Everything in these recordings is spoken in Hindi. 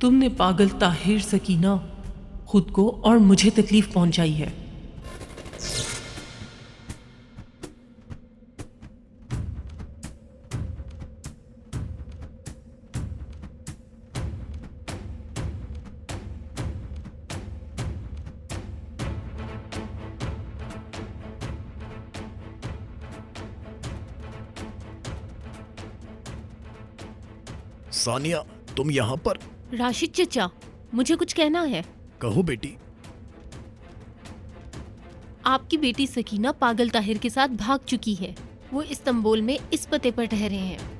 तुमने पागल ताहिर, सकीना, खुद को और मुझे तकलीफ पहुंचाई है। सानिया, तुम यहाँ पर? राशिद चचा, मुझे कुछ कहना है। कहो बेटी। आपकी बेटी सकीना पागल ताहिर के साथ भाग चुकी है। वो इस्तांबुल में इस पते पर ठहरे हैं।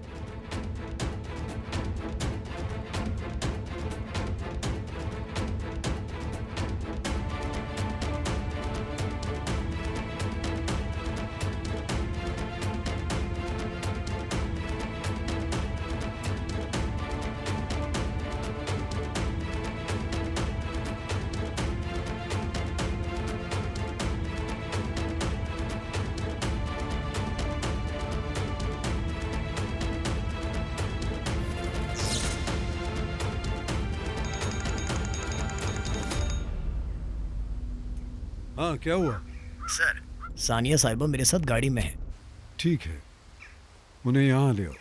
हाँ, क्या हुआ? सर, सानिया साहिबा मेरे साथ गाड़ी में है। ठीक है, उन्हें यहाँ ले आओ।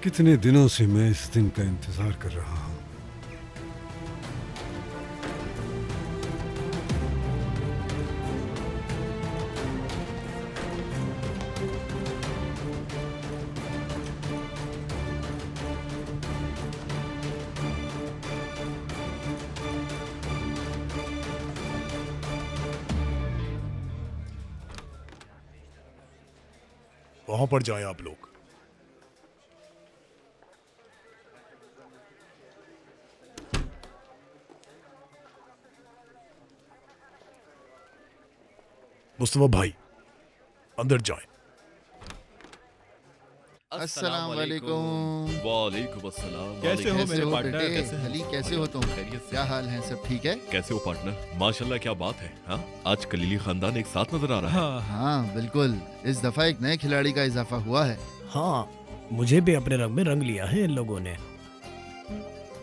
कितने दिनों से मैं इस दिन का इंतजार कर रहा हूँ। वहां पर जाएं आप लोग। मुस्तफा भाई, अंदर जाएं। अस्सलाम वालेकुम। वालेकुम अस्सलाम। कैसे हो मेरे पार्टनर? कैसे हैं? अली, कैसे हो तुम? खैरियत से? क्या हाल है? सब ठीक है? कैसे हो पार्टनर? माशाल्लाह, क्या बात है। हाँ, आज कलीली खानदान एक साथ नजर आ रहा है। हाँ बिल्कुल, इस दफा एक नए खिलाड़ी का इजाफा हुआ है। हाँ, मुझे भी अपने रंग में रंग लिया है इन लोगों ने।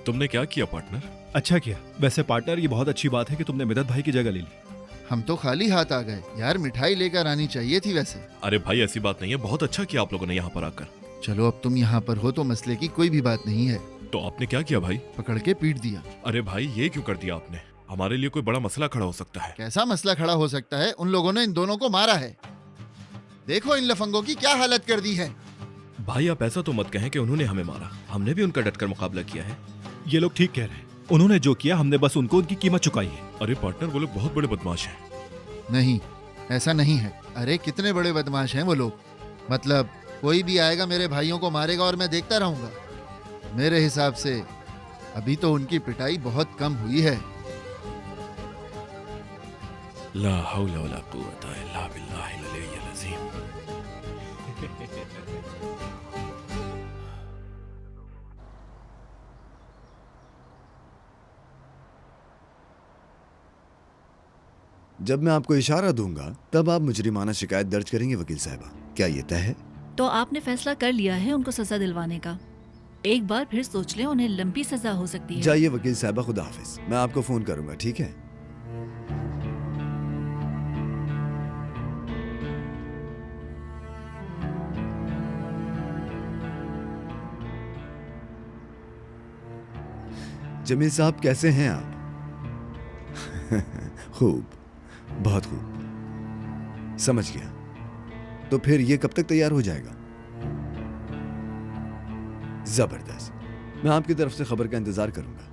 तुमने क्या किया पार्टनर? अच्छा किया। वैसे पार्टनर, ये बहुत अच्छी बात है कि तुमने मिदत भाई की जगह ले ली। हम तो खाली हाथ आ गए यार, मिठाई लेकर आनी चाहिए थी वैसे। अरे भाई, ऐसी बात नहीं है। बहुत अच्छा किया आप लोगों ने यहाँ पर आकर। चलो, अब तुम यहाँ पर हो तो मसले की कोई भी बात नहीं है। तो आपने क्या किया भाई? पकड़ के पीट दिया। अरे भाई, ये क्यों कर दिया आपने? हमारे लिए कोई बड़ा मसला खड़ा हो सकता है। कैसा मसला खड़ा हो सकता है? उन लोगों ने इन दोनों को मारा है। देखो इन लफंगों की क्या हालत कर दी है। भाई, आप ऐसा तो मत कहें कि उन्होंने हमें मारा। हमने भी उनका डटकर मुकाबला किया है। ये लोग ठीक कह रहे हैं। उन्होंने जो किया, हमने बस उनको उनकी कीमत चुकाई है। अरे पार्टनर, वो लोग बहुत बड़े बदमाश हैं। नहीं, ऐसा नहीं है। अरे कितने बड़े बदमाश हैं वो लोग। मतलब कोई भी आएगा मेरे भाइयों को मारेगा और मैं देखता रहूंगा? मेरे हिसाब से अभी तो उनकी पिटाई बहुत कम हुई है। ला हौला वला कुव्वता इल्ला बिल्लाहिल अलिय्यिल अज़ीम। जब मैं आपको इशारा दूंगा तब आप मुजरिमाना शिकायत दर्ज करेंगे वकील साहबा, क्या ये तय है? तो आपने फैसला कर लिया है उनको सजा दिलवाने का। एक बार फिर सोच लें, उन्हें लंबी सजा हो सकती है। जाइए वकील साहबा, खुदा हाफिज। मैं आपको फोन करूंगा, ठीक है? जमील साहब, कैसे हैं आप? खूब, बहुत खूब, समझ गया। तो फिर ये कब तक तैयार हो जाएगा? जबरदस्त। मैं आपकी तरफ से खबर का इंतजार करूंगा।